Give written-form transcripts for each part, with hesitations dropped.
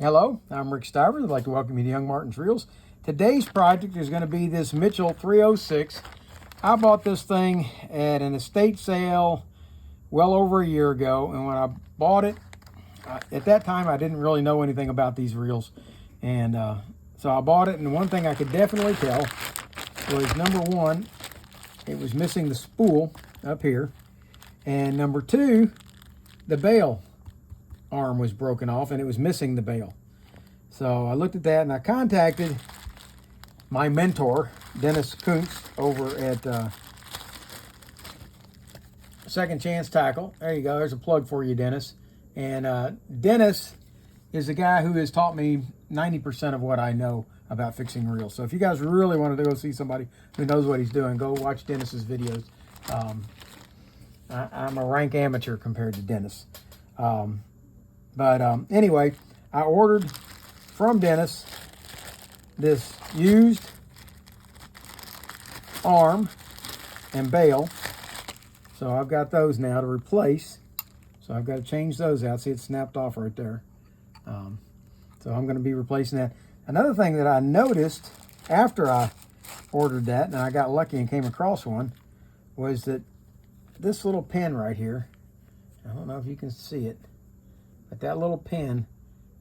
Hello, I'm Rick Stivers. I'd like to welcome you to Young Martin's Reels. Today's project is going to be this Mitchell 306. I bought this thing at an estate sale well over a year ago, and when I bought it, at that time I didn't really know anything about these reels, and so I bought it, and one thing I could definitely tell was, number one, it was missing the spool up here, and number two, the bail arm was broken off and it was missing the bail. So I looked at that and I contacted my mentor, Dennis Kuntz, over at Second Chance Tackle. There you go. There's a plug for you, Dennis. And Dennis is the guy who has taught me 90% of what I know about fixing reels. So if you guys really wanted to go see somebody who knows what he's doing, go watch Dennis's videos. I'm a rank amateur compared to Dennis. Anyway, I ordered from Dennis this used arm and bail. So I've got those now to replace. So I've got to change those out. See, it's snapped off right there. So I'm going to be replacing that. Another thing that I noticed after I ordered that, and I got lucky and came across one, was that this little pin right here, I don't know if you can see it, but that little pin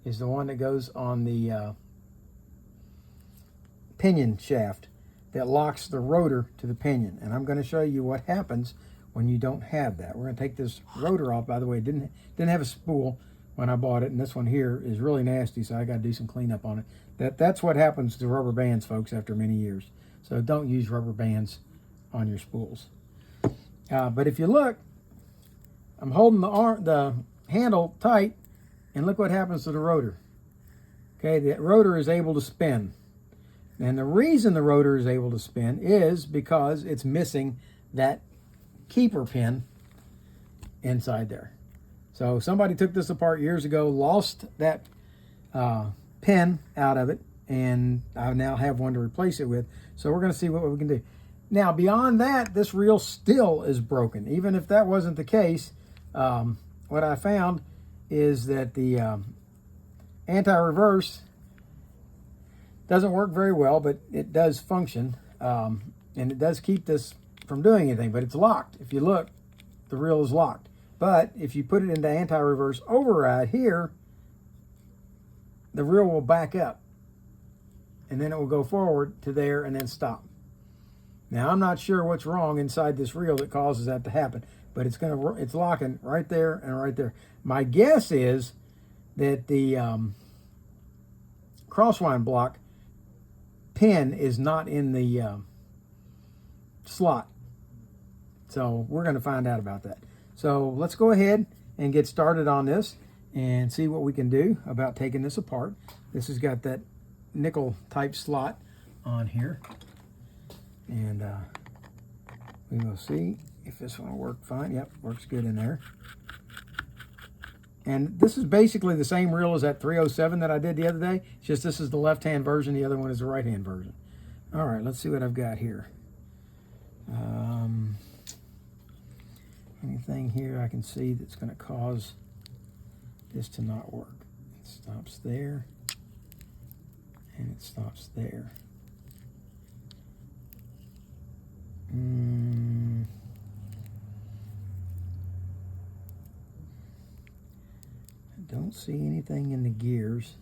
is the one that goes on the pinion shaft that locks the rotor to the pinion. And I'm going to show you what happens when you don't have that. We're going to take this rotor off. By the way, it didn't have a spool when I bought it, and this one here is really nasty, so I got to do some cleanup on it. That's what happens to rubber bands, folks, after many years. So don't use rubber bands on your spools. But if you look, I'm holding the handle tight, and look what happens to the rotor. Okay, the rotor is able to spin. And the reason the rotor is able to spin is because it's missing that keeper pin inside there. So somebody took this apart years ago, lost that pin out of it, and I now have one to replace it with. So we're going to see what we can do. Now, beyond that, this reel still is broken. Even if that wasn't the case, what I found is that the anti-reverse doesn't work very well, but it does function, and it does keep this from doing anything, but it's locked. If you look, the reel is locked. But if you put it into anti-reverse override here, the reel will back up, and then it will go forward to there and then stop. Now, I'm not sure what's wrong inside this reel that causes that to happen, but it's locking right there and right there. My guess is that the crosswind block pin is not in the slot. So we're going to find out about that. So let's go ahead and get started on this and see what we can do about taking this apart. This has got that nickel type slot on here. And we will see if this one will work fine. Yep, works good in there. And this is basically the same reel as that 307 that I did the other day. It's just this is the left-hand version, the other one is the right-hand version. All right, let's see what I've got here. Anything here I can see that's going to cause this to not work. It stops there, and it stops there. I don't see anything in the gears.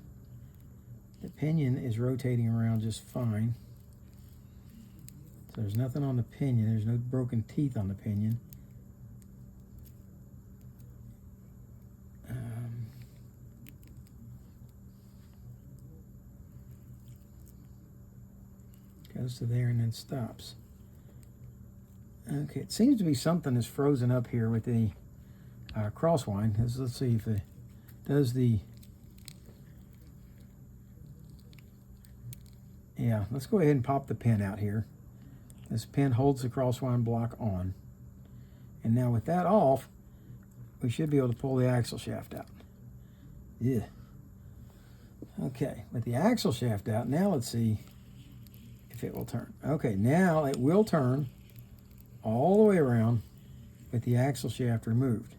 The pinion is rotating around just fine. So there's nothing on the pinion. There's no broken teeth on the pinion. Goes to there and then stops. Okay, it seems to be something is frozen up here with the crosswind. Let's see if it does the... Yeah, let's go ahead and pop the pin out here. This pin holds the crosswind block on. And now with that off, we should be able to pull the axle shaft out. Yeah. Okay, with the axle shaft out, now let's see if it will turn. Okay, now it will turn all the way around with the axle shaft removed.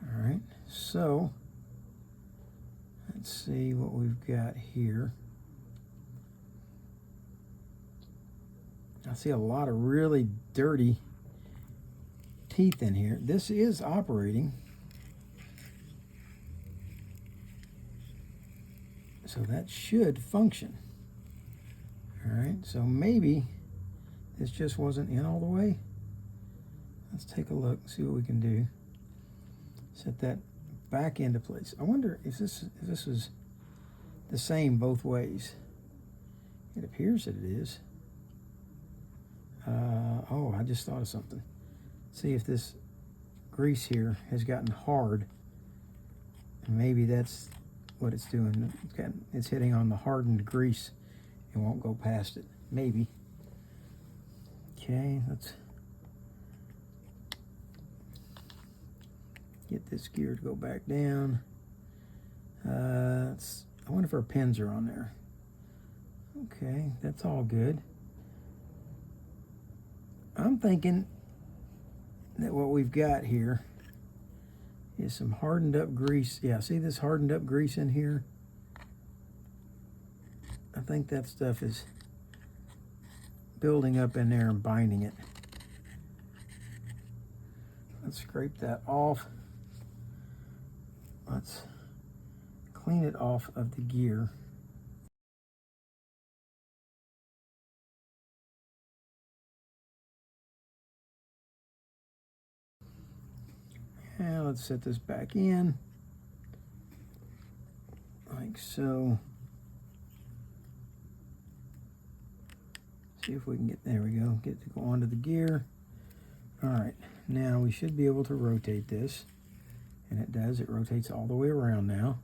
All right, so Let's see what we've got here. I see a lot of really dirty teeth in here. This is operating. So that should function. All right, so maybe this just wasn't in all the way. Let's take a look, see what we can do. Set that back into place. I wonder if this is the same both ways. It appears that it is. Oh, I just thought of something. See if this grease here has gotten hard. And maybe that's what it's doing. It's hitting on the hardened grease and won't go past it. Maybe. Okay, let's get this gear to go back down. I wonder if our pins are on there. Okay, that's all good. I'm thinking that what we've got here is some hardened up grease. Yeah, see this hardened up grease in here? I think that stuff is building up in there and binding it. Let's scrape that off. Let's clean it off of the gear. And let's set this back in, like so. See if we can get, there we go, get to go onto the gear. All right, now we should be able to rotate this. And it does, it rotates all the way around now.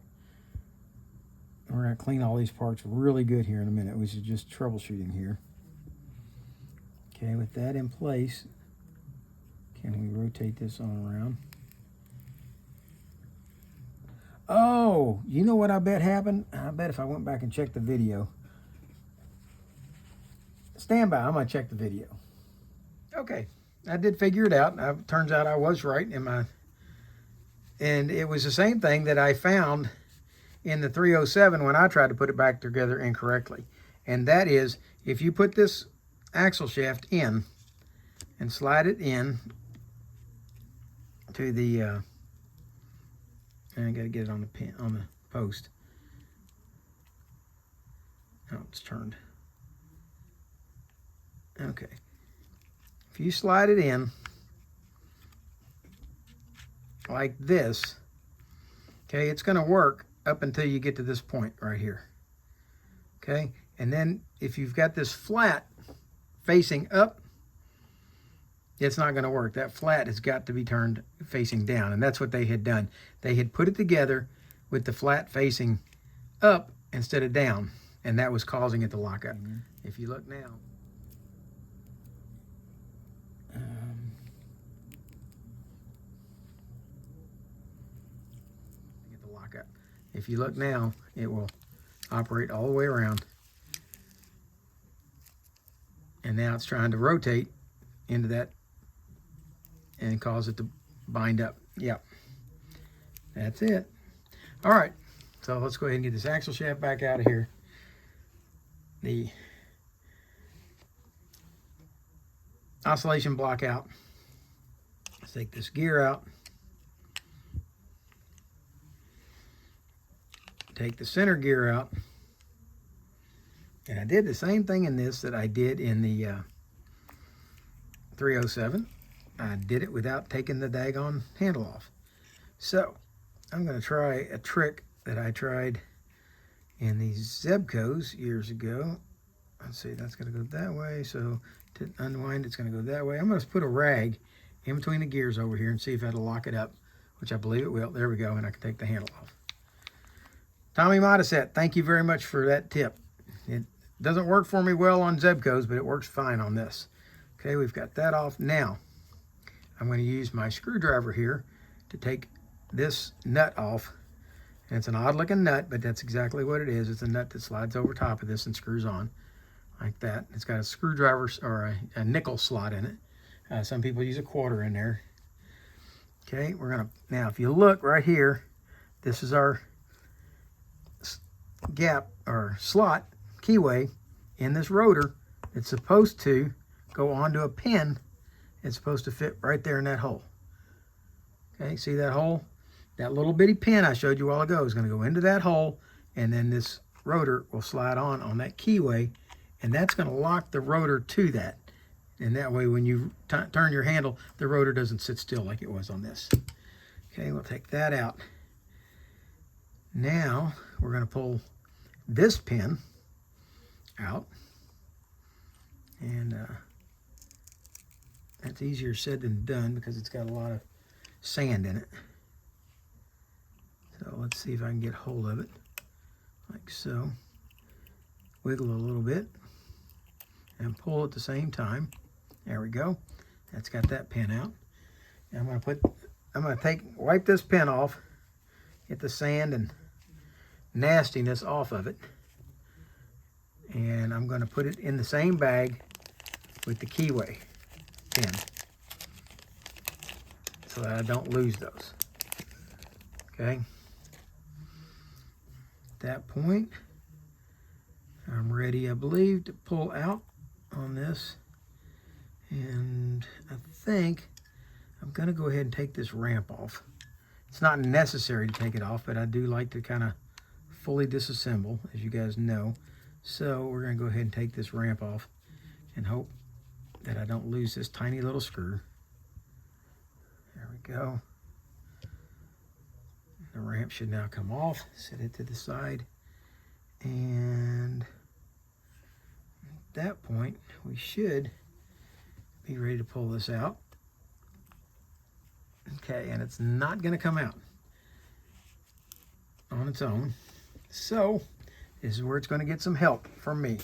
We're gonna clean all these parts really good here in a minute. We should just troubleshooting here. Okay, with that in place, can we rotate this on around? Oh, you know what I bet happened? I bet if I went back and checked the video. Stand by, I'm gonna check the video. Okay, I did figure it out. Turns out I was right in my, and it was the same thing that I found in the 307 when I tried to put it back together incorrectly. And that is, if you put this axle shaft in and slide it in to the, and I gotta get it on the pin, on the post. Oh, it's turned. Okay. If you slide it in like this, okay, it's gonna work up until you get to this point right here. Okay, and then if you've got this flat facing up, it's not going to work. That flat has got to be turned facing down, and that's what they had done. They had put it together with the flat facing up instead of down, and that was causing it to lock up. If you look now, get the lock up. If you look now, it will operate all the way around, and now it's trying to rotate into that and cause it to bind up. Yep, that's it. All right, so let's go ahead and get this axle shaft back out of here. The oscillation block out. Let's take this gear out. Take the center gear out. And I did the same thing in this that I did in the 307. I did it without taking the daggone handle off. So I'm going to try a trick that I tried in these Zebcos years ago. Let's see, that's going to go that way. So to unwind, it's going to go that way. I'm going to put a rag in between the gears over here and see if that'll lock it up, which I believe it will. There we go, and I can take the handle off. Tommy Modisette, thank you very much for that tip. It doesn't work for me well on Zebcos, but it works fine on this. Okay, we've got that off. Now, I'm going to use my screwdriver here to take this nut off. And it's an odd looking nut, but that's exactly what it is. It's a nut that slides over top of this and screws on like that. It's got a screwdriver or a nickel slot in it. Some people use a quarter in there. Okay, we're gonna, now if you look right here, this is our gap or slot keyway in this rotor. It's supposed to go onto a pin. It's supposed to fit right there in that hole. Okay, see that hole? That little bitty pin I showed you a while ago is going to go into that hole, and then this rotor will slide on that keyway, and that's going to lock the rotor to that. And that way when you turn your handle, the rotor doesn't sit still like it was on this. Okay, we'll take that out. Now we're going to pull this pin out, and that's easier said than done because it's got a lot of sand in it. So let's see if I can get hold of it, like so. Wiggle a little bit and pull at the same time. There we go. That's got that pin out. And I'm gonna wipe this pin off, get the sand and nastiness off of it, and I'm gonna put it in the same bag with the keyway pin so that I don't lose those. Okay. At that point, I'm ready, I believe, to pull out on this. And I think I'm going to go ahead and take this ramp off. It's not necessary to take it off, but I do like to kind of fully disassemble, as you guys know. So we're going to go ahead and take this ramp off and hope that I don't lose this tiny little screw. There we go. The ramp should now come off. Set it to the side. And at that point, we should be ready to pull this out. Okay, and it's not going to come out on its own. So this is where it's going to get some help from me.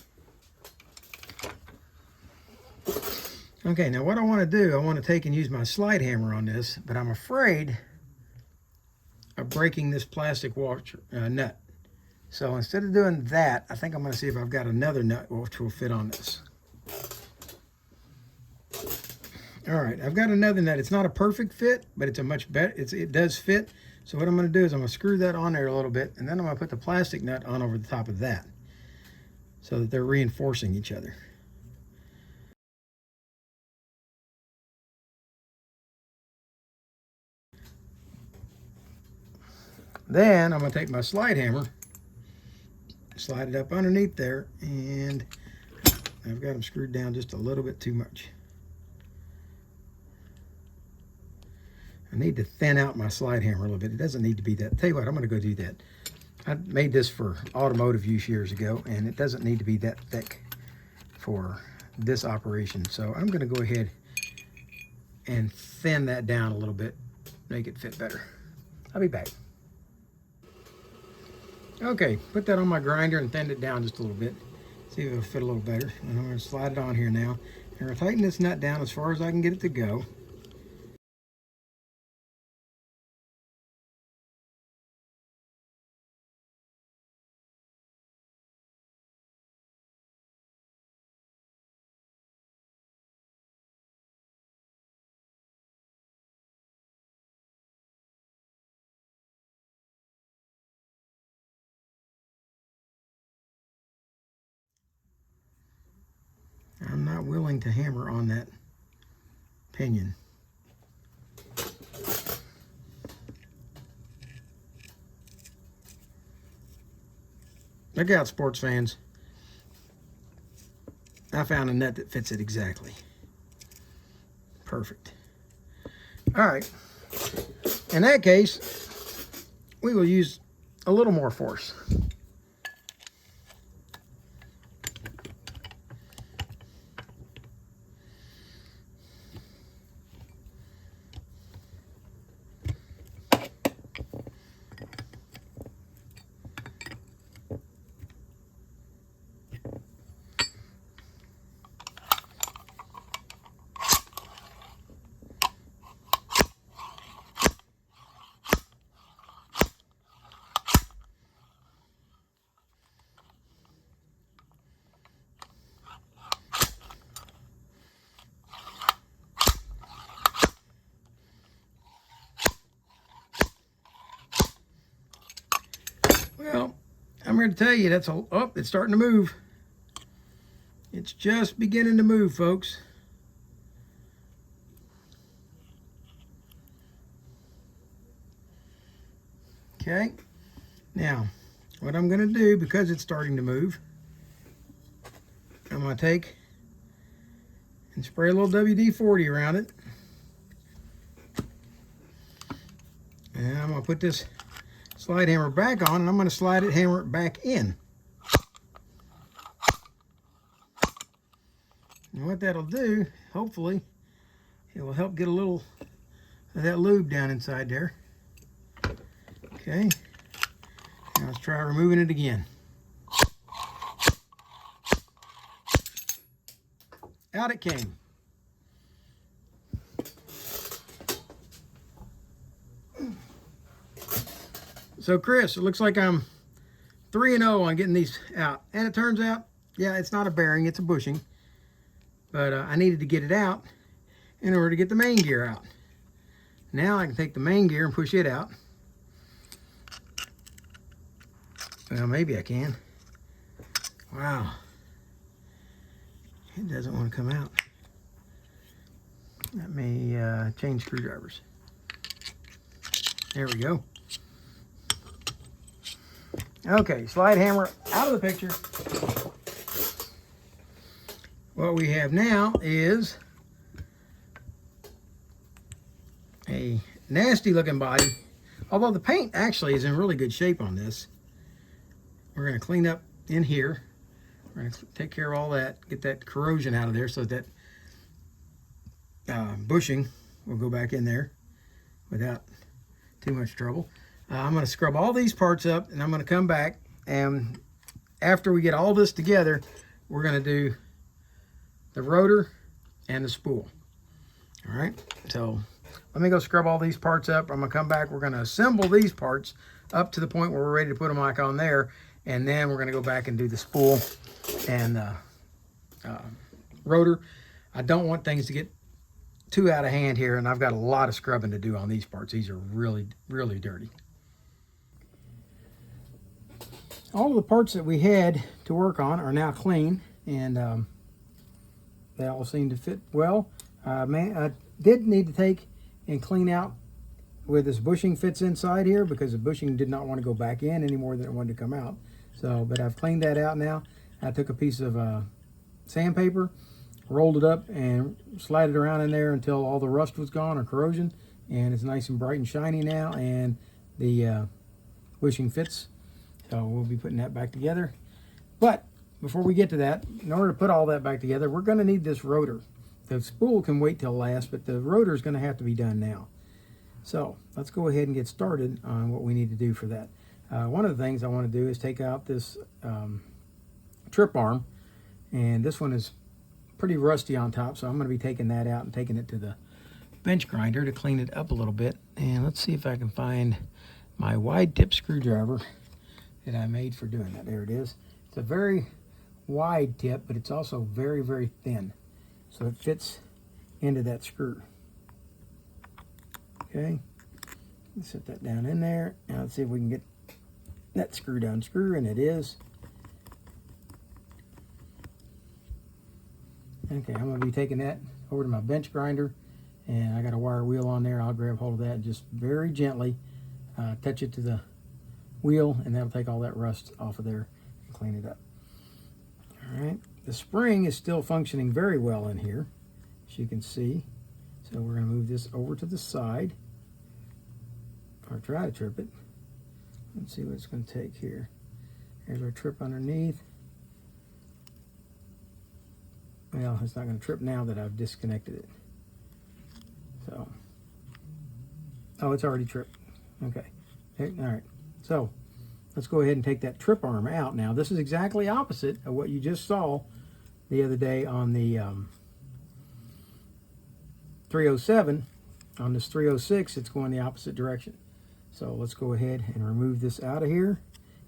Okay, now what I want to do, I want to take and use my slide hammer on this, but I'm afraid of breaking this plastic washer nut. So instead of doing that, I think I'm going to see if I've got another nut which will fit on this. All right, I've got another nut. It's not a perfect fit, but it's a much better, it does fit. So what I'm going to do is I'm going to screw that on there a little bit, and then I'm going to put the plastic nut on over the top of that so that they're reinforcing each other. Then I'm going to take my slide hammer, slide it up underneath there, and I've got them screwed down just a little bit too much. I need to thin out my slide hammer a little bit. It doesn't need to be that. Tell you what, I'm going to go do that. I made this for automotive use years ago, and it doesn't need to be that thick for this operation. So I'm going to go ahead and thin that down a little bit, make it fit better. I'll be back. Okay, put that on my grinder and thinned it down just a little bit. See if it'll fit a little better. And I'm going to slide it on here now. And I'm going to tighten this nut down as far as I can get it to go. I'm not willing to hammer on that pinion. Look out, sports fans. I found a nut that fits it exactly. Perfect. All right. In that case, we will use a little more force. Well, I'm I'm here to tell you that's a, oh, it's starting to move. It's just beginning to move, folks. Okay, now what I'm going to do, because it's starting to move, I'm going to take and spray a little WD-40 around it. And I'm going to put this slide hammer back on, and I'm going to slide it, hammer it back in. And what that'll do, hopefully, it will help get a little of that lube down inside there. Okay, now let's try removing it again. Out it came. So Chris, it looks like I'm 3-0 on getting these out. And it turns out, yeah, it's not a bearing, it's a bushing. But I needed to get it out in order to get the main gear out. Now I can take the main gear and push it out. Well, maybe I can. Wow. It doesn't want to come out. Let me change screwdrivers. There we go. Okay, slide hammer out of the picture. What we have now is a nasty looking body. Although the paint actually is in really good shape on this. We're going to clean up in here. We're going to take care of all that, get that corrosion out of there so that bushing will go back in there without too much trouble. I'm going to scrub all these parts up, and I'm going to come back, and after we get all this together, we're going to do the rotor and the spool. All right, so let me go scrub all these parts up. I'm going to come back. We're going to assemble these parts up to the point where we're ready to put them back on there, and then we're going to go back and do the spool and rotor. I don't want things to get too out of hand here, and I've got a lot of scrubbing to do on these parts. These are really, really dirty. All of the parts that we had to work on are now clean, and they all seem to fit well. I did need to take and clean out where this bushing fits inside here, because the bushing did not want to go back in any more than it wanted to come out. So, but I've cleaned that out now. I took a piece of sandpaper, rolled it up, and slid it around in there until all the rust was gone or corrosion, and it's nice and bright and shiny now, and the bushing fits. So we'll be putting that back together. But before we get to that, in order to put all that back together, we're going to need this rotor. The spool can wait till last, but the rotor is going to have to be done now. So let's go ahead and get started on what we need to do for that. One of the things I want to do is take out this trip arm, and this one is pretty rusty on top, so I'm going to be taking that out and taking it to the bench grinder to clean it up a little bit. And let's see if I can find my wide tip screwdriver that I made for doing that. There it is. It's a very wide tip, but it's also very, very thin, so it fits into that screw. Okay, let's set that down in there. Now let's see if we can get that screw down screw, and it is. Okay, I'm going to be taking that over to my bench grinder, and I got a wire wheel on there. I'll grab hold of that and just very gently touch it to the wheel, and that'll take all that rust off of there and clean it up. All right, the spring is still functioning very well in here, as you can see. So we're going to move this over to the side, or try to trip it. Let's see what it's going to take here. Here's our trip underneath. Well, it's not going to trip now that I've disconnected it. So, oh, it's already tripped. Okay. All right. So, let's go ahead and take that trip arm out now. This is exactly opposite of what you just saw the other day on the 307. On this 306, it's going the opposite direction. So, let's go ahead and remove this out of here.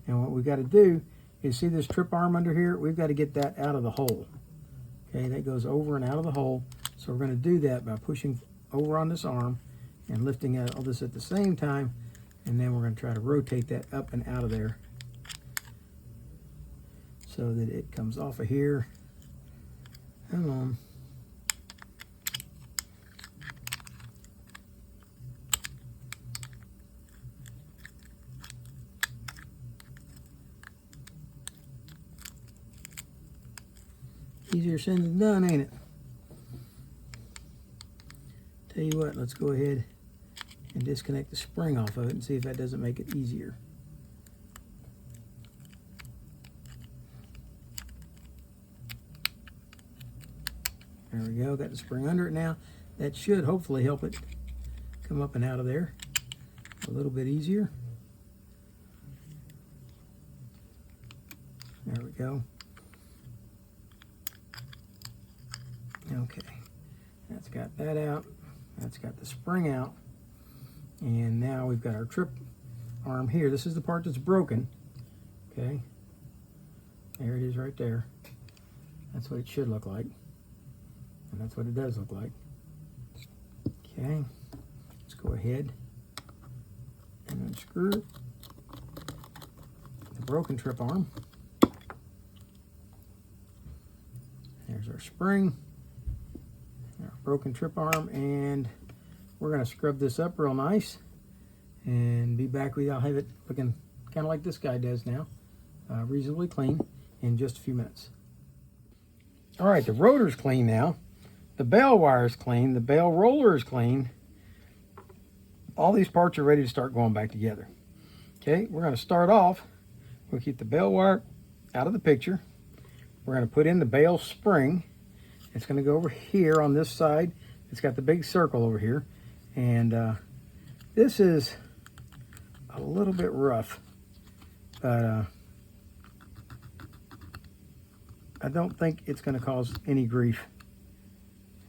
And what we've got to do is, see this trip arm under here? We've got to get that out of the hole. Okay, that goes over and out of the hole. So we're going to do that by pushing over on this arm and lifting all this at the same time. And then we're going to try to rotate that up and out of there so that it comes off of here. Come on. Easier said than done, ain't it? Tell you what, let's go ahead and disconnect the spring off of it and see if that doesn't make it easier. There we go, got the spring under it now. That should hopefully help it come up and out of there a little bit easier. There we go. Okay, that's got that out. That's got the spring out. And now we've got our trip arm here. This is the part that's broken. Okay, there it is right there. That's what it should look like. And that's what it does look like. Okay, let's go ahead and unscrew the broken trip arm. There's our spring, our broken trip arm, and we're going to scrub this up real nice and be back with you. I'll have it looking kind of like this guy does now, reasonably clean, in just a few minutes. All right, the rotor's clean now. The bale wire's clean. The bale roller is clean. All these parts are ready to start going back together. Okay, we're going to start off. We'll keep the bale wire out of the picture. We're going to put in the bale spring. It's going to go over here on this side. It's got the big circle over here. And this is a little bit rough, but I don't think it's going to cause any grief.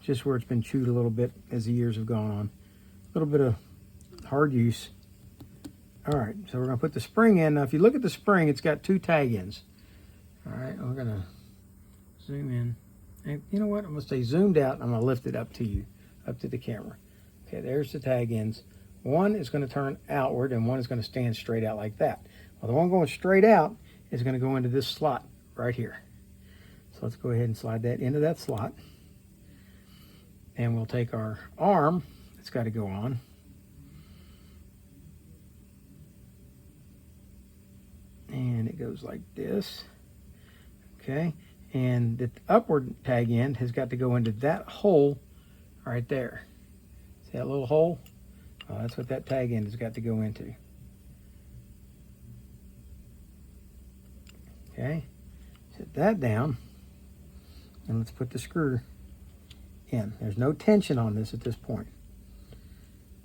Just where it's been chewed a little bit as the years have gone on. A little bit of hard use. All right, so we're going to put the spring in. Now, if you look at the spring, it's got two tag ends. All right, we're going to zoom in. And you know what? I'm going to stay zoomed out, and I'm going to lift it up to you, up to the camera. Okay, there's the tag ends. One is going to turn outward, and one is going to stand straight out like that. Well, the one going straight out is going to go into this slot right here. So let's go ahead and slide that into that slot. And we'll take our arm, it's got to go on. And it goes like this. Okay, and the upward tag end has got to go into that hole right there. See that little hole? Oh, that's what that tag end has got to go into. Okay, set that down, and let's put the screw in. There's no tension on this at this point.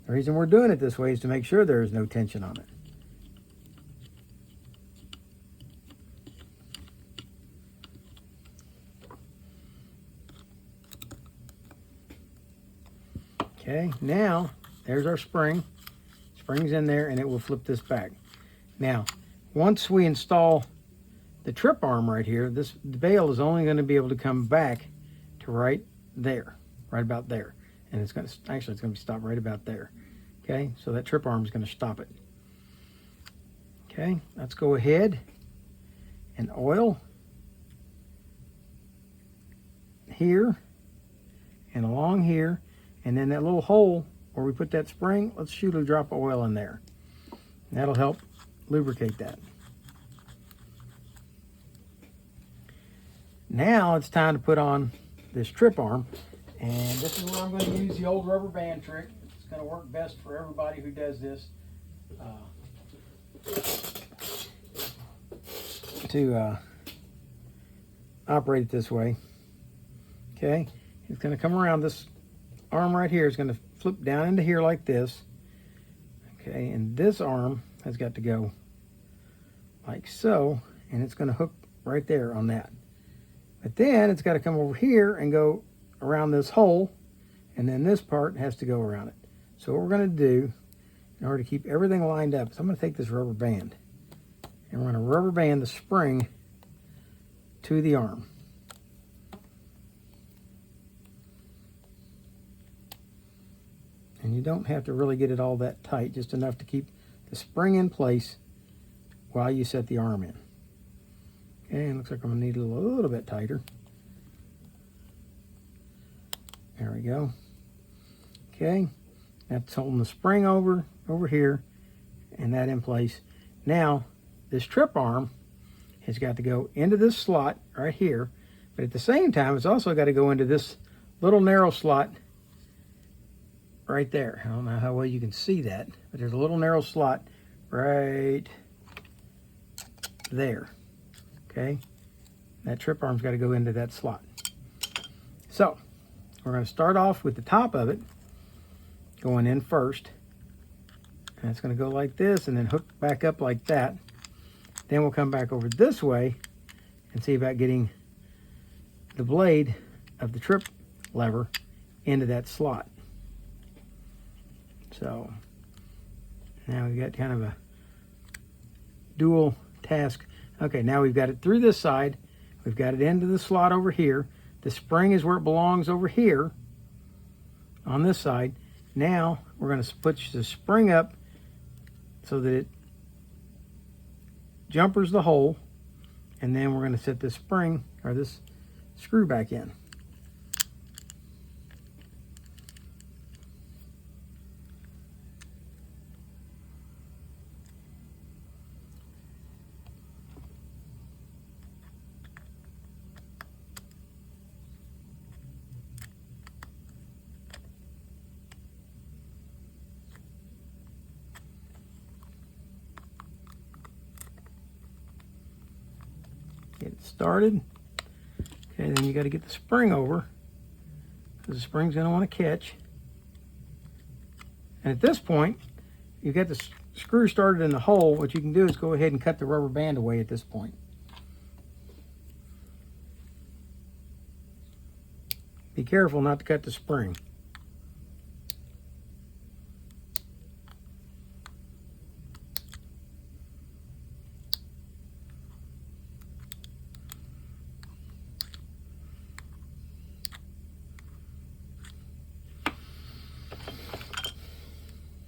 The reason we're doing it this way is to make sure there is no tension on it. Okay, now there's our spring. Spring's in there, and it will flip this back. Now, once we install the trip arm right here, the bale is only going to be able to come back to right there, right about there. And it's going to, actually, it's going to be stopped right about there. Okay, so that trip arm is going to stop it. Okay, let's go ahead and oil here and along here. And then that little hole where we put that spring, let's shoot a drop of oil in there. And that'll help lubricate that. Now it's time to put on this trip arm. And this is where I'm going to use the old rubber band trick. It's going to work best for everybody who does this. To operate it this way. Okay, it's going to come around this arm right here. Is going to flip down into here like this. Okay, and this arm has got to go like so, and it's going to hook right there on that. But then it's got to come over here and go around this hole, and then this part has to go around it. So what we're going to do in order to keep everything lined up is I'm going to take this rubber band, and we're going to rubber band the spring to the arm. And you don't have to really get it all that tight, just enough to keep the spring in place while you set the arm in. Okay, and looks like I'm gonna need it a little bit tighter. There we go. Okay, that's holding the spring over here, and that in place. Now, this trip arm has got to go into this slot right here, but at the same time, it's also got to go into this little narrow slot right there. I don't know how well you can see that, but there's a little narrow slot right there. Okay, that trip arm's got to go into that slot. So we're going to start off with the top of it going in first, and it's going to go like this and then hook back up like that. Then we'll come back over this way and see about getting the blade of the trip lever into that slot. So now we've got kind of a dual task. Okay, now we've got it through this side. We've got it into the slot over here. The spring is where it belongs over here on this side. Now we're going to push the spring up so that it jumpers the hole, and then we're going to set this spring or this screw back in. Get it started. Okay, then you got to get the spring over, because the spring's going to want to catch. And at this point, you got the screw started in the hole. What you can do is go ahead and cut the rubber band away at this point. Be careful not to cut the spring.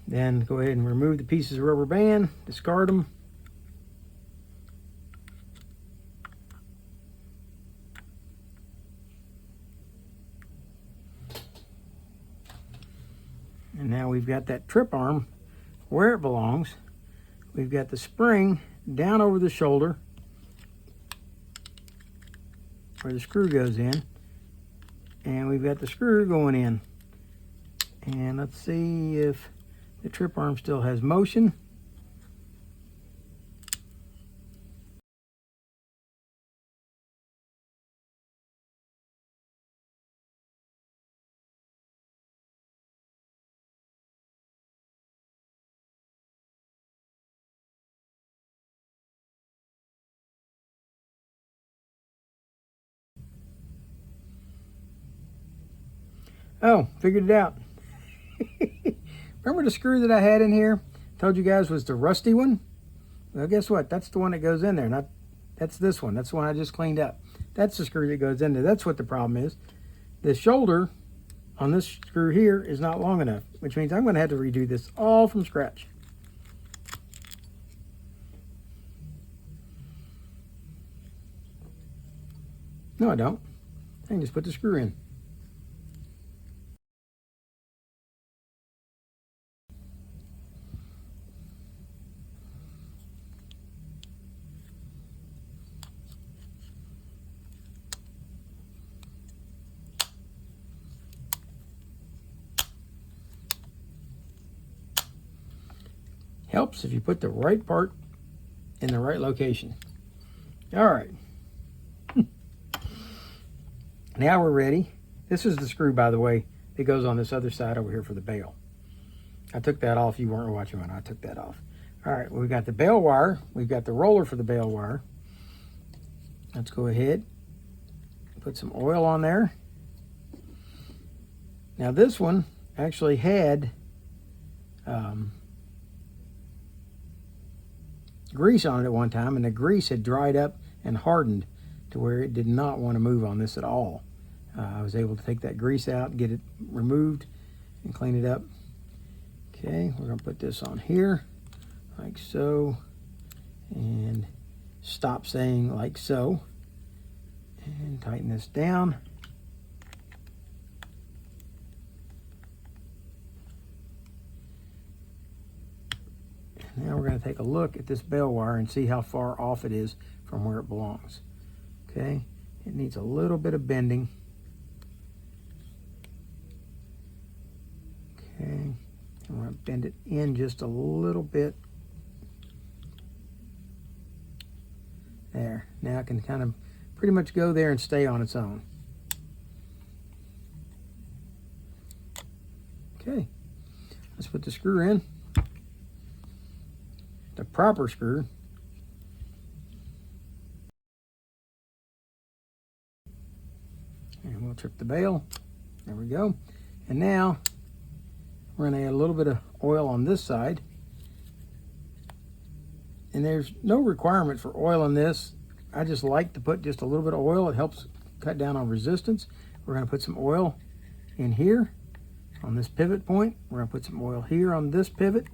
Then go ahead and remove the pieces of rubber band, discard them. And now we've got that trip arm where it belongs. We've got the spring down over the shoulder where the screw goes in. And we've got the screw going in. And let's see if the trip arm still has motion. Oh, figured it out. Remember the screw that I had in here? Told you guys was the rusty one? Well, guess what? That's the one that goes in there. That's this one. That's the one I just cleaned up. That's the screw that goes in there. That's what the problem is. The shoulder on this screw here is not long enough, which means I'm going to have to redo this all from scratch. No, I don't. I can just put the screw in. Helps if you put the right part in the right location. All right. Now we're ready. This is the screw, by the way, that goes on this other side over here for the bail. I took that off. You weren't watching when I took that off. All right, we've got the bail wire. We've got the roller for the bail wire. Let's go ahead, put some oil on there. Now this one actually had grease on it at one time, and the grease had dried up and hardened to where it did not want to move on this at all. I was able to take that grease out, get it removed, and clean it up. Okay, we're going to put this on here like so, and stop saying like so. And tighten this down. Now we're going to take a look at this bell wire and see how far off it is from where it belongs. Okay, it needs a little bit of bending. Okay, I'm going to bend it in just a little bit. There, now I can kind of pretty much go there and stay on its own. Okay, let's put the screw in. The proper screw. And we'll trip the bail. There we go. And now we're going to add a little bit of oil on this side. And there's no requirement for oil in this. I just like to put just a little bit of oil. It helps cut down on resistance. We're going to put some oil in here on this pivot point. We're going to put some oil here on this pivot.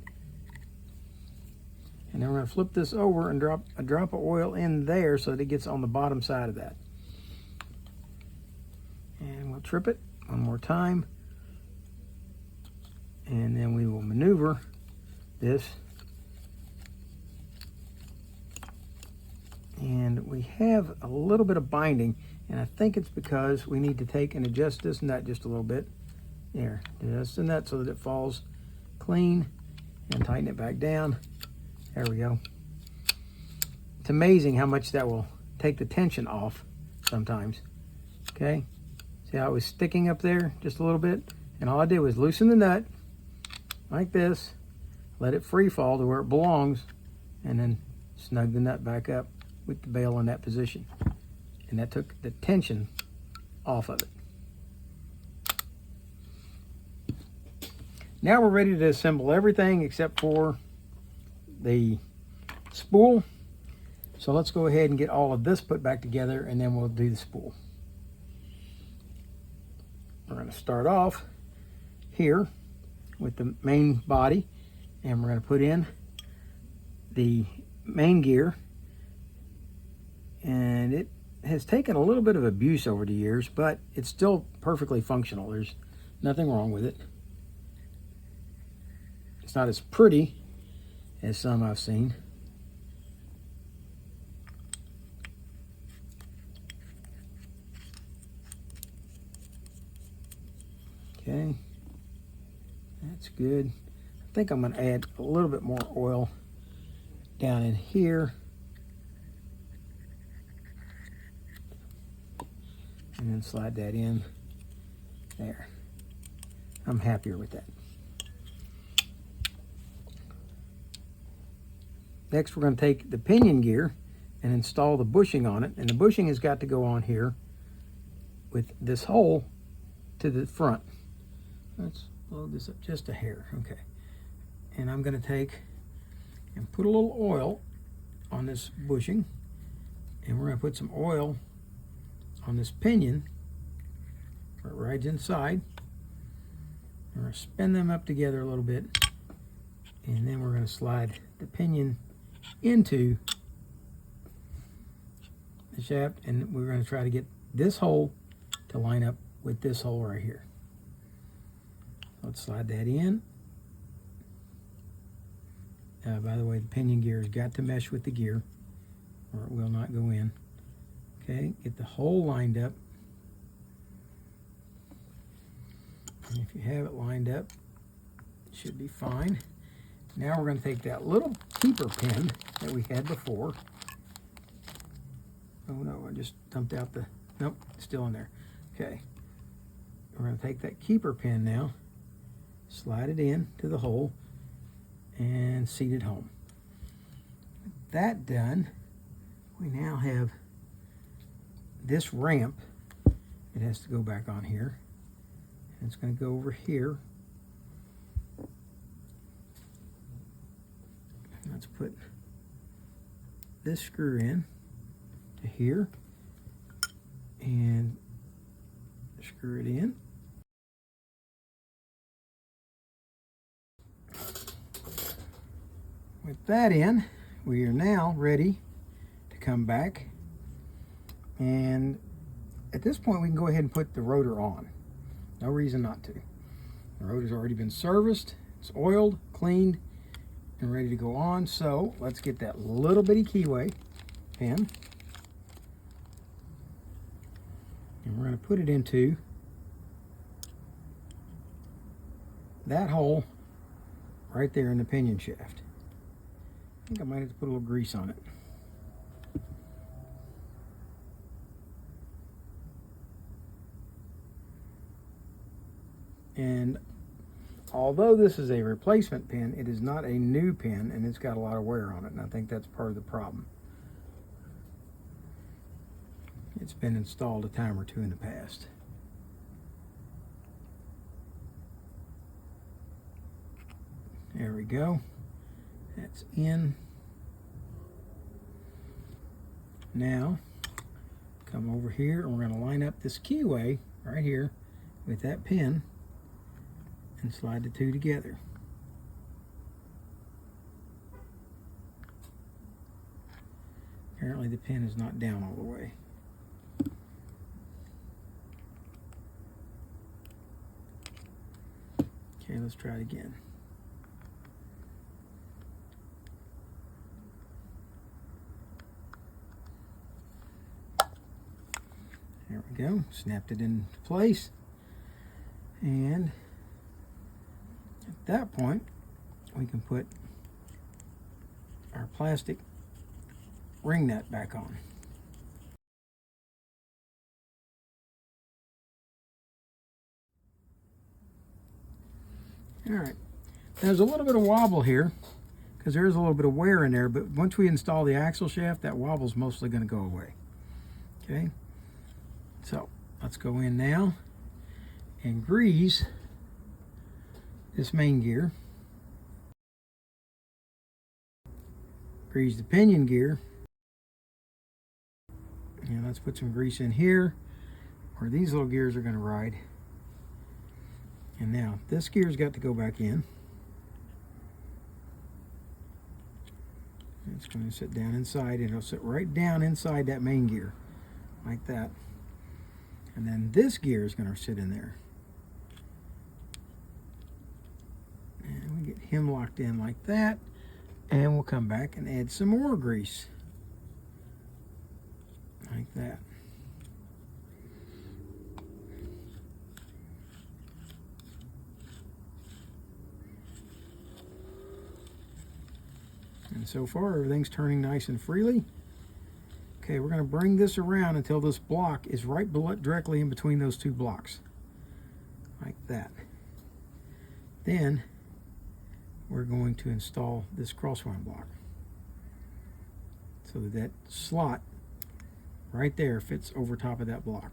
And then we're going to flip this over and drop a drop of oil in there so that it gets on the bottom side of that. And we'll trip it one more time. And then we will maneuver this. And we have a little bit of binding, and I think it's because we need to take and adjust this and that just a little bit. There, adjust and that so that it falls clean, and tighten it back down. There we go. It's amazing how much that will take the tension off sometimes. Okay, see how it was sticking up there just a little bit? And all I did was loosen the nut like this, let it free fall to where it belongs, and then snug the nut back up with the bail in that position. And that took the tension off of it. Now we're ready to assemble everything except for the spool. So let's go ahead and get all of this put back together, and then we'll do the spool. We're going to start off here with the main body, and we're going to put in the main gear. And it has taken a little bit of abuse over the years, but it's still perfectly functional. There's nothing wrong with it. It's not as pretty as some I've seen. Okay, that's good. I think I'm going to add a little bit more oil down in here. And then slide that in there. I'm happier with that. Next, we're going to take the pinion gear and install the bushing on it. And the bushing has got to go on here with this hole to the front. Let's load this up just a hair. Okay. And I'm going to take and put a little oil on this bushing. And we're going to put some oil on this pinion where it rides inside. We're going to spin them up together a little bit, and then we're going to slide the pinion into the shaft, and we're going to try to get this hole to line up with this hole right here. Let's slide that in. By the way, the pinion gear has got to mesh with the gear or it will not go in. Okay, get the hole lined up. And if you have it lined up, it should be fine. Now we're going to take that little keeper pin that we had before. Oh no, I just dumped out the, nope, it's still in there. Okay, we're going to take that keeper pin now, slide it in to the hole, and seat it home. With that done, we now have this ramp. It has to go back on here. And it's going to go over here. Let's put this screw in to here and screw it in. With that in, we are now ready to come back, and at this point we can go ahead and put the rotor on. No reason not to. The rotor's already been serviced, it's oiled, cleaned, and ready to go on. So let's get that little bitty keyway pin, and we're going to put it into that hole right there in the pinion shaft. I think I might have to put a little grease on it. And although this is a replacement pin, it is not a new pin, and it's got a lot of wear on it, and I think that's part of the problem. It's been installed a time or two in the past. There we go. That's in. Now, come over here, and we're going to line up this keyway right here with that pin and slide the two together. Apparently the pin is not down all the way. Okay, let's try it again. There we go, snapped it into place, and at that point we can put our plastic ring nut back on. All right, there's a little bit of wobble here because there is a little bit of wear in there, but once we install the axle shaft, that wobble is mostly going to go away. Okay, so let's go in now and grease this main gear, grease the pinion gear, and let's put some grease in here where these little gears are going to ride. And now this gear's got to go back in. It's going to sit down inside, and it'll sit right down inside that main gear like that. And then this gear is going to sit in there. And we get him locked in like that, and we'll come back and add some more grease like that. And so far everything's turning nice and freely. Okay, we're going to bring this around until this block is right directly in between those two blocks like that. Then we're going to install this crosswind block so that that slot right there fits over top of that block.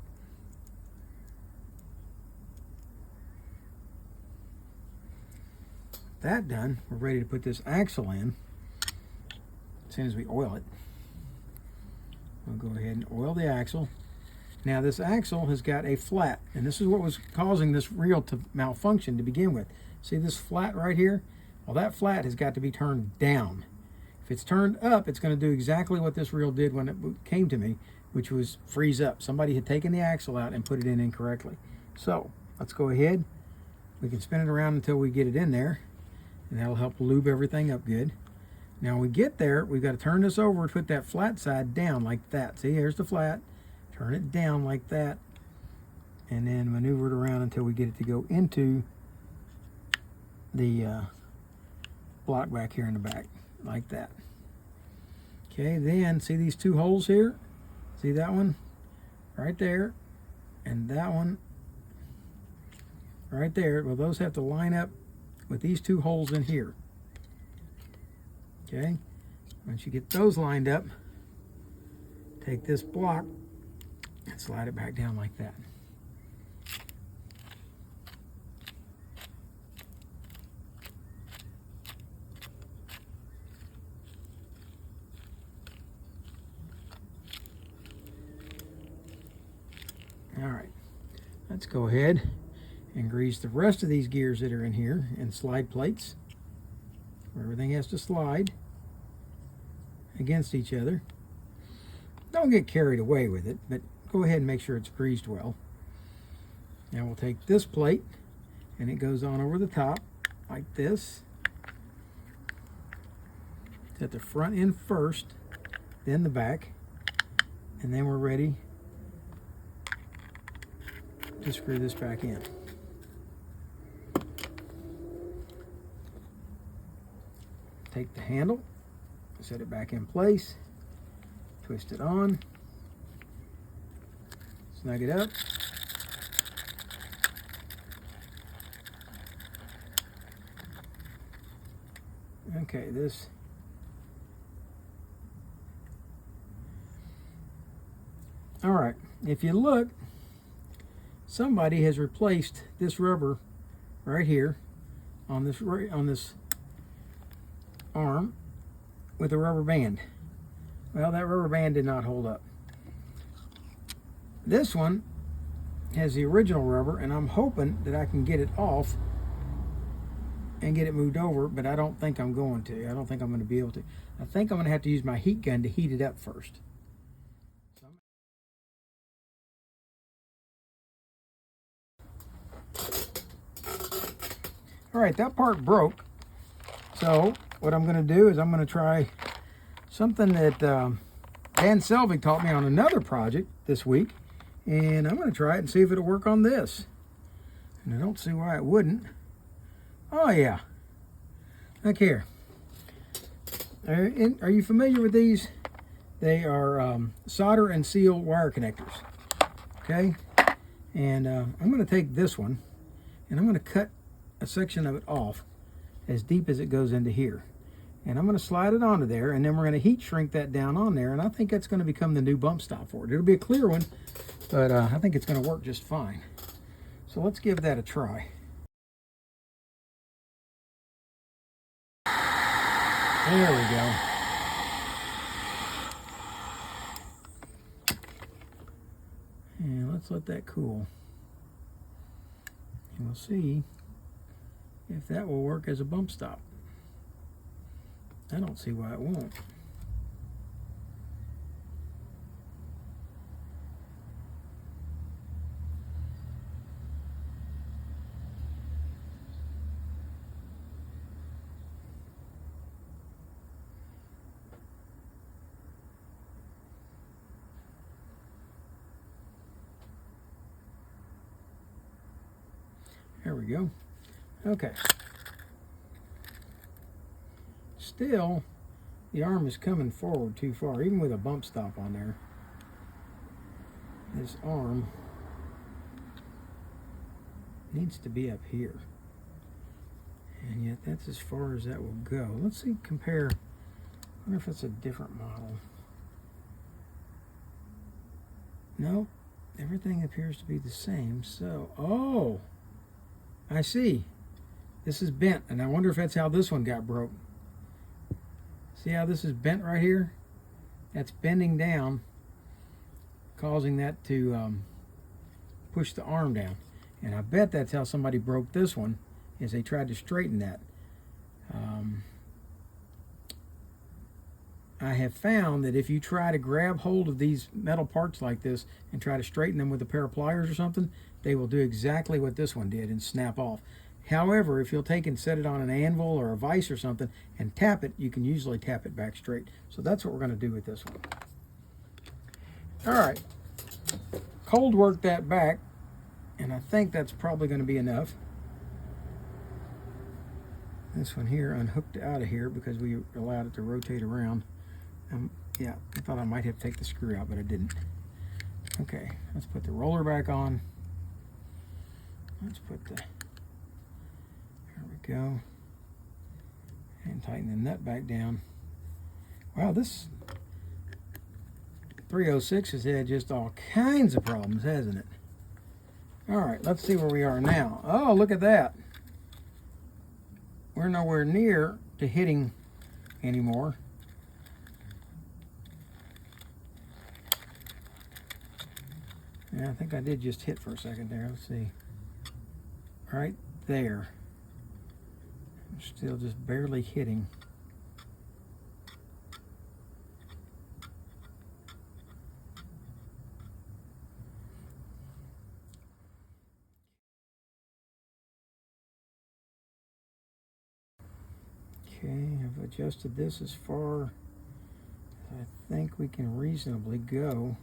That done, we're ready to put this axle in. As soon as we oil it, we'll go ahead and oil the axle. Now this axle has got a flat, and this is what was causing this reel to malfunction to begin with. See this flat right here? Well, that flat has got to be turned down. If it's turned up, it's going to do exactly what this reel did when it came to me, which was freeze up. Somebody had taken the axle out and put it in incorrectly. So let's go ahead. We can spin it around until we get it in there, and that'll help lube everything up good. Now when we get there, we've got to turn this over and put that flat side down like that. See, here's the flat. Turn it down like that, and then maneuver it around until we get it to go into the block back here in the back, like that. Okay, then see these two holes here? See that one right there, and that one right there? Well, those have to line up with these two holes in here. Okay, once you get those lined up, take this block and slide it back down like that. All right, let's go ahead and grease the rest of these gears that are in here and slide plates where everything has to slide against each other. Don't get carried away with it, but go ahead and make sure it's greased well. Now we'll take this plate, and it goes on over the top like this. Set the front end first, then the back, and then we're ready to screw this back in. Take the handle, set it back in place, twist it on, snug it up. Okay, this all right, if you look, somebody has replaced this rubber right here on this arm with a rubber band. Well, that rubber band did not hold up. This one has the original rubber, and I'm hoping that I can get it off and get it moved over, but I don't think I'm going to. I don't think I'm going to be able to. I think I'm going to have to use my heat gun to heat it up first. All right, that part broke. So what I'm going to do is I'm going to try something that Dan Selvig taught me on another project this week, and I'm going to try it and see if it'll work on this. And I don't see why it wouldn't. Oh yeah, look here. Are you familiar with these? They are solder and seal wire connectors. Okay, and I'm going to take this one, and I'm going to cut a section of it off as deep as it goes into here, and I'm going to slide it onto there, and then we're going to heat shrink that down on there, and I think that's going to become the new bump stop for it. It'll be a clear one, but I think it's going to work just fine. So let's give that a try. There we go. And let's let that cool. And we'll see if that will work as a bump stop. I don't see why it won't. There we go. Okay. Still, the arm is coming forward too far, even with a bump stop on there. This arm needs to be up here. And yet that's as far as that will go. Let's see, compare. I wonder if it's a different model. No, everything appears to be the same. So, oh, I see. This is bent, and I wonder if that's how this one got broke. See how this is bent right here? That's bending down, causing that to push the arm down. And I bet that's how somebody broke this one, is they tried to straighten that. I have found that if you try to grab hold of these metal parts like this and try to straighten them with a pair of pliers or something, they will do exactly what this one did and snap off. However, if you'll take and set it on an anvil or a vise or something and tap it, you can usually tap it back straight. So that's what we're going to do with this one. All right, cold work that back, and I think that's probably going to be enough. This one here unhooked out of here because we allowed it to rotate around. Yeah, I thought I might have to take the screw out, but I didn't. Okay, let's put the roller back on. Let's put the, there we go. And tighten the nut back down. Wow, this 306 has had just all kinds of problems, hasn't it? All right, let's see where we are now. Oh, look at that. We're nowhere near to hitting anymore. Yeah, I think I did just hit for a second there. Let's see. Right there. I'm still just barely hitting. Okay, I've adjusted this as far as I think we can reasonably go.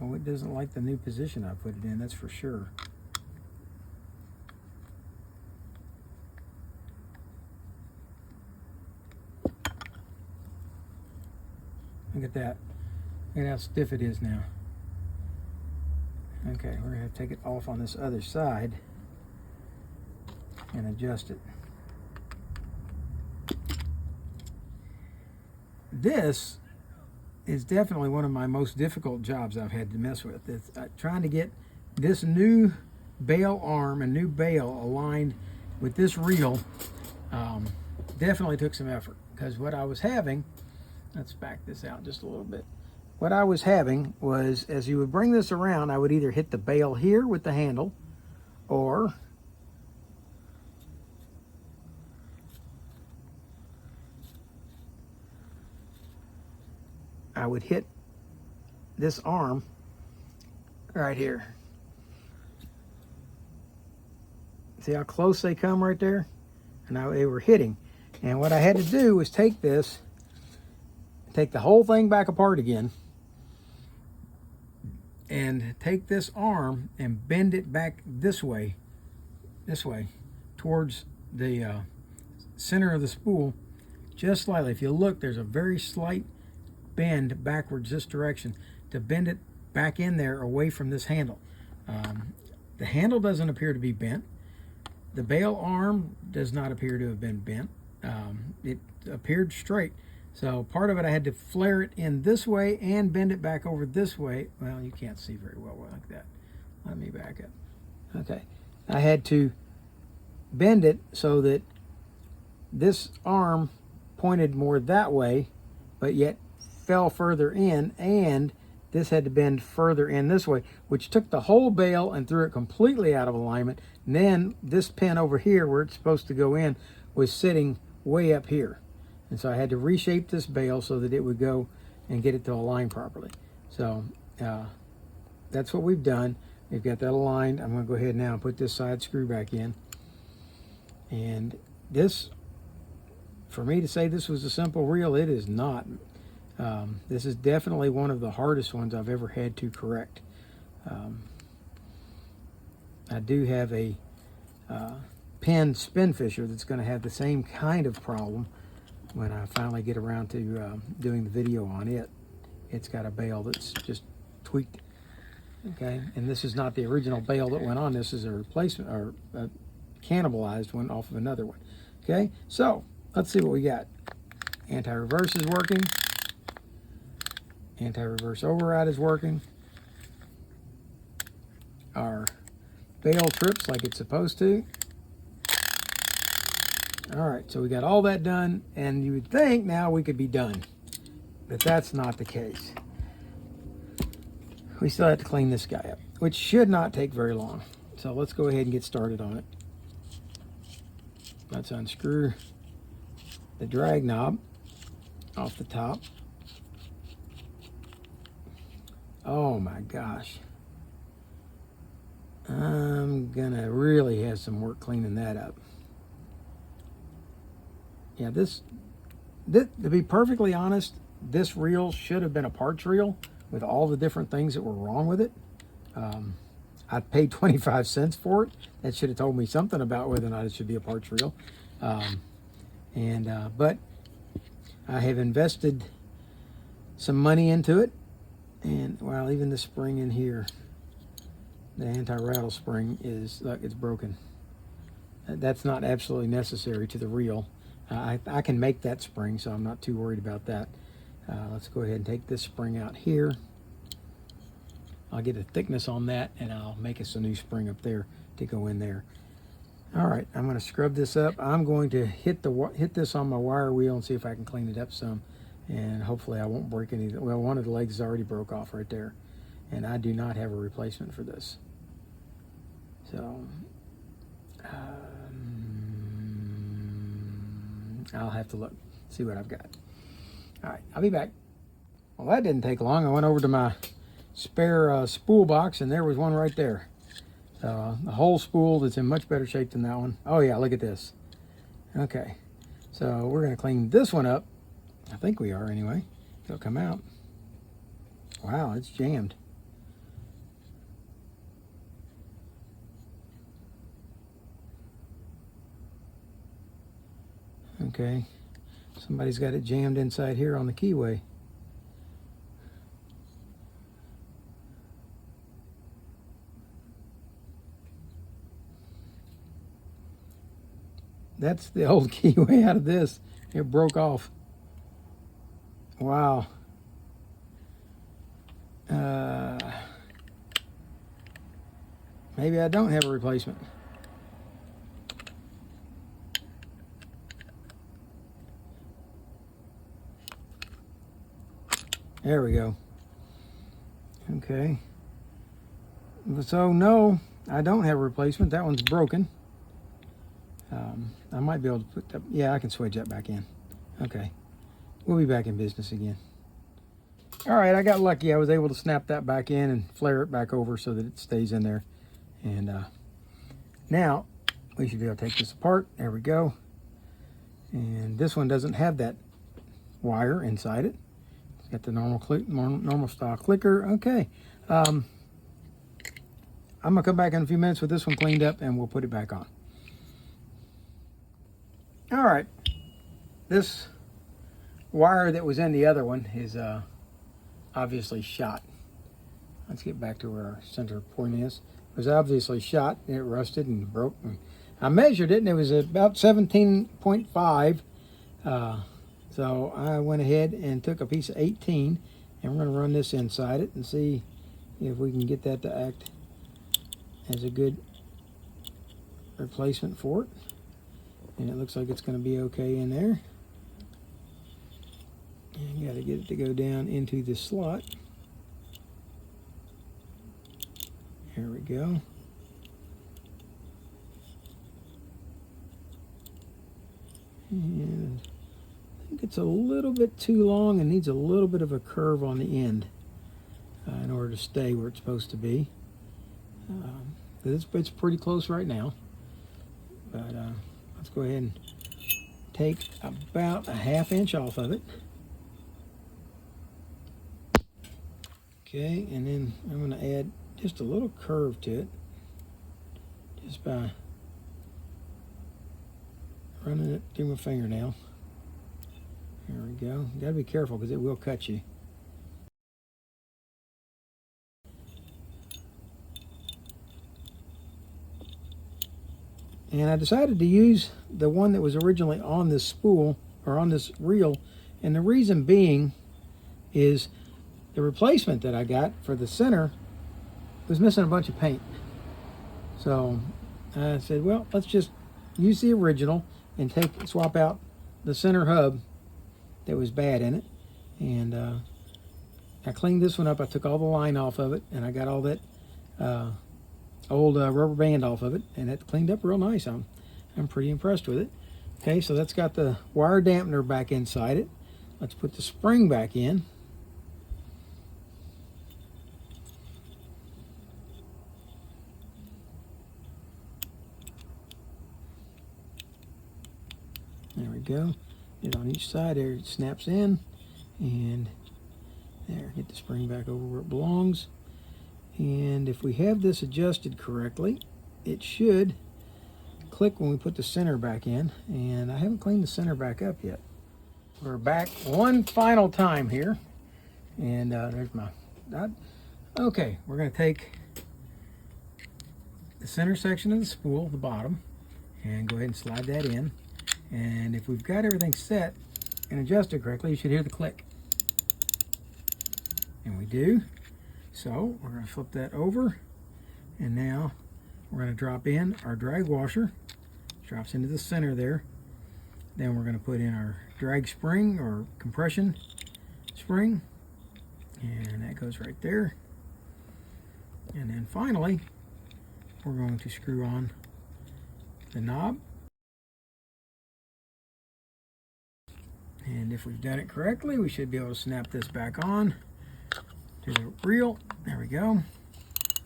Oh, it doesn't like the new position I put it in, that's for sure. Look at that. Look at how stiff it is now. Okay, we're going to take it off on this other side and adjust it. This is definitely one of my most difficult jobs I've had to mess with. It's trying to get this new bail arm and new bail aligned with this reel. Definitely took some effort, because what I was having, let's back this out just a little bit. What I was having was, as you would bring this around, I would either hit the bail here with the handle, or I would hit this arm right here. See how close they come right there? And they were hitting. And what I had to do was take this, take the whole thing back apart again, and take this arm and bend it back this way, towards the center of the spool, just slightly. If you look, there's a very slight bend backwards this direction to bend it back in there away from this handle. The handle doesn't appear to be bent. The bail arm does not appear to have been bent. It appeared straight. So part of it I had to flare it in this way and bend it back over this way. Well, you can't see very well like that. Let me back up. Okay. I had to bend it so that this arm pointed more that way, but yet fell further in, and this had to bend further in this way, which took the whole bail and threw it completely out of alignment. And then this pin over here, where it's supposed to go in, was sitting way up here. And so I had to reshape this bail so that it would go and get it to align properly. So that's what we've done. We've got that aligned. I'm going to go ahead now and put this side screw back in. And this, for me to say this was a simple reel, it is not. This is definitely one of the hardest ones I've ever had to correct. I do have a pin spin fisher that's going to have the same kind of problem when I finally get around to doing the video on it. It's got a bail that's just tweaked. Okay, and this is not the original bail that went on. This is a replacement, or a cannibalized one off of another one. Okay, so let's see what we got. Anti-reverse is working. Anti-reverse override is working. Our bail trips like it's supposed to. All right, so we got all that done, and you would think now we could be done, but that's not the case. We still have to clean this guy up, which should not take very long. So let's go ahead and get started on it. Let's unscrew the drag knob off the top. Oh my gosh. I'm gonna really have some work cleaning that up. Yeah, this, to be perfectly honest, this reel should have been a parts reel with all the different things that were wrong with it. I paid 25 cents for it. That should have told me something about whether or not it should be a parts reel. But I have invested some money into it. And, well, even the spring in here, the anti-rattle spring is, look, it's broken. That's not absolutely necessary to the reel. I can make that spring, so I'm not too worried about that. Let's go ahead and take this spring out here. I'll get a thickness on that, and I'll make us a new spring up there to go in there. All right, I'm going to scrub this up. I'm going to hit this on my wire wheel and see if I can clean it up some. And hopefully I won't break any. Well, one of the legs already broke off right there. And I do not have a replacement for this. So, I'll have to look, see what I've got. All right, I'll be back. Well, that didn't take long. I went over to my spare spool box, and there was one right there. So the whole spool that's in much better shape than that one. Oh yeah, look at this. Okay, so we're going to clean this one up. I think we are anyway. It'll come out. Wow, it's jammed. Okay, somebody's got it jammed inside here on the keyway. That's the old keyway out of this. It broke off. Wow. Maybe I don't have a replacement. There we go. Okay. So no, I don't have a replacement. That one's broken. I might be able to put that. Yeah, I can switch that back in. Okay. We'll be back in business again. All right, I got lucky. I was able to snap that back in and flare it back over so that it stays in there. And now we should be able to take this apart. There we go. And this one doesn't have that wire inside it. It's got the normal style clicker. Okay. I'm gonna come back in a few minutes with this one cleaned up and we'll put it back on. All right. This wire that was in the other one is obviously shot. Let's get back to where our center point is. It was obviously shot. It rusted and broke. I measured it and it was about 17.5. So I went ahead and took a piece of 18 and we're going to run this inside it and see if we can get that to act as a good replacement for it. And it looks like it's going to be okay in there. And you got to get it to go down into the slot. Here we go. And I think it's a little bit too long and needs a little bit of a curve on the end in order to stay where it's supposed to be. It's pretty close right now. But let's go ahead and take about a ½ inch off of it. Okay, and then I'm going to add just a little curve to it, just by running it through my fingernail. There we go. You got to be careful because it will cut you. And I decided to use the one that was originally on this spool, or on this reel, and the reason being is the replacement that I got for the center was missing a bunch of paint. So I said, well, let's just use the original and swap out the center hub that was bad in it. And I cleaned this one up. I took all the line off of it and I got all that old rubber band off of it, and it cleaned up real nice. I'm pretty impressed with it. Okay, so that's got the wire dampener back inside it. Let's put the spring back in. There we go. Get on each side there, it snaps in, and there, get the spring back over where it belongs. And if we have this adjusted correctly, it should click when we put the center back in. And I haven't cleaned the center back up yet. We're back one final time here. And there's my dot. Okay, we're going to take the center section of the spool, the bottom, and go ahead and slide that in. And if we've got everything set and adjusted correctly, you should hear the click. And we do. So we're going to flip that over, and now we're going to drop in our drag washer. Drops into the center there. Then we're going to put in our drag spring or compression spring, and that goes right there. And then finally, we're going to screw on the knob. And if we've done it correctly, we should be able to snap this back on to the reel. There we go.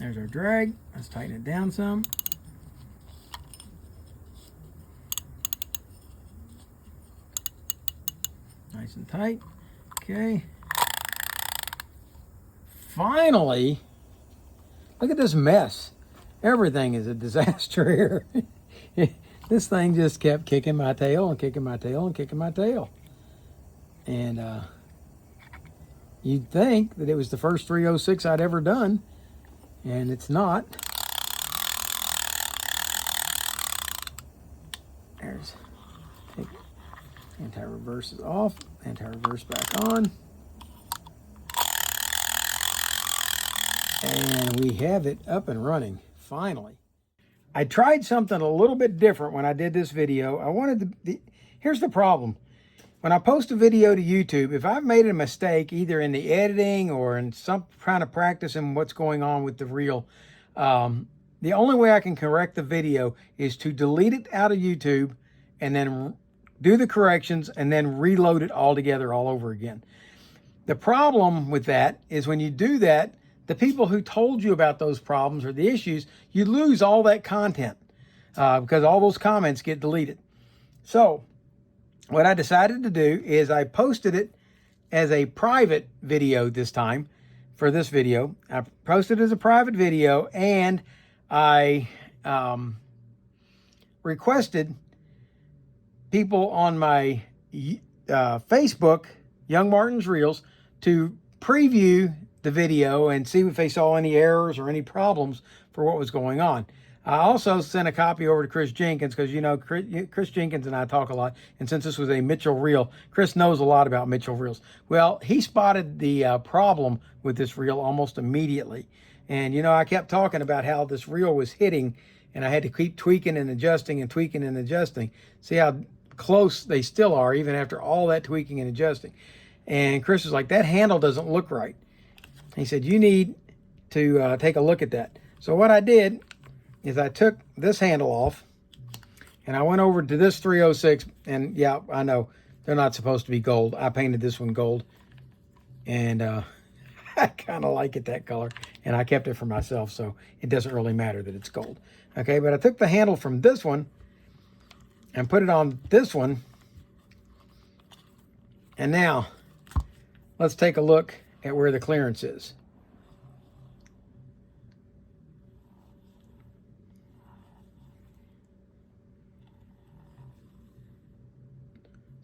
There's our drag. Let's tighten it down some. Nice and tight. Okay. Finally, look at this mess. Everything is a disaster here. This thing just kept kicking my tail and kicking my tail and kicking my tail. And you'd think that it was the first 306 I'd ever done, and it's not. There's, take anti-reverse is off, anti-reverse back on. And we have it up and running, finally. I tried something a little bit different when I did this video. I wanted to, here's the problem. When I post a video to YouTube, if I've made a mistake, either in the editing or in some kind of practicing what's going on with the reel, the only way I can correct the video is to delete it out of YouTube and then do the corrections and then reload it all together all over again. The problem with that is when you do that, the people who told you about those problems or the issues, you lose all that content because all those comments get deleted. So what I decided to do is I posted it as a private video this time for this video. I posted it as a private video, and I requested people on my Facebook, Young Martin's Reels, to preview the video and see if they saw any errors or any problems for what was going on. I also sent a copy over to Chris Jenkins because, you know, Chris Jenkins and I talk a lot. And since this was a Mitchell reel, Chris knows a lot about Mitchell reels. Well, he spotted the problem with this reel almost immediately. And, you know, I kept talking about how this reel was hitting, and I had to keep tweaking and adjusting and tweaking and adjusting. See how close they still are even after all that tweaking and adjusting. And Chris was like, that handle doesn't look right. He said, you need to take a look at that. So what I did is I took this handle off and I went over to this 306, and yeah, I know they're not supposed to be gold. I painted this one gold, and I kind of like it that color, and I kept it for myself, so it doesn't really matter that it's gold. Okay, but I took the handle from this one and put it on this one, and now let's take a look at where the clearance is.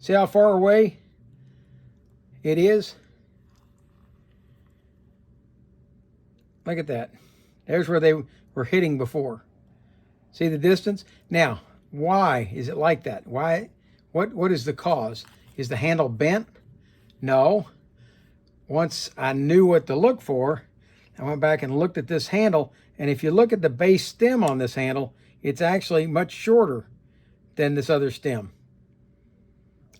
See how far away it is? Look at that. There's where they were hitting before. See the distance? Now, why is it like that? Why? What is the cause? Is the handle bent? No. Once I knew what to look for, I went back and looked at this handle, and if you look at the base stem on this handle, it's actually much shorter than this other stem.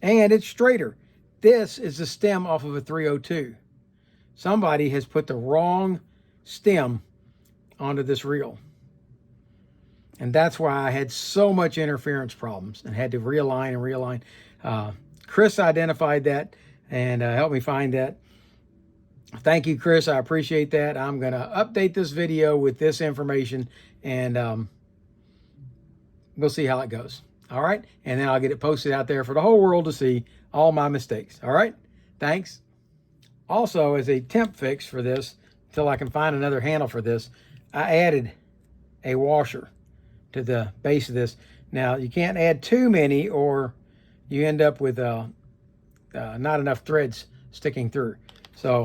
And it's straighter. This is the stem off of a 302. Somebody has put the wrong stem onto this reel. And that's why I had so much interference problems and had to realign and realign. Chris identified that and helped me find that. Thank you, Chris. I appreciate that. I'm going to update this video with this information, and we'll see how it goes. All right. And then I'll get it posted out there for the whole world to see all my mistakes. All right. Thanks. Also, as a temp fix for this, until I can find another handle for this, I added a washer to the base of this. Now, you can't add too many or you end up with not enough threads sticking through. So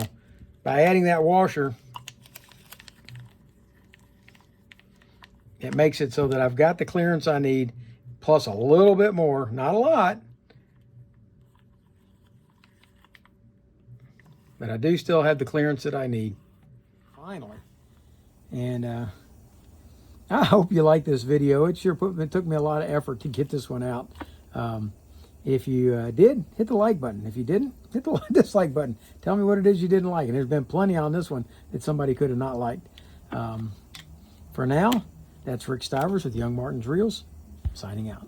by adding that washer, it makes it so that I've got the clearance I need, plus a little bit more, not a lot, but I do still have the clearance that I need. Finally. And I hope you like this video. It took me a lot of effort to get this one out. If you did, hit the like button. If you didn't, hit the dislike button. Tell me what it is you didn't like. And there's been plenty on this one that somebody could have not liked. For now, that's Rick Stivers with Young Martin's Reels, signing out.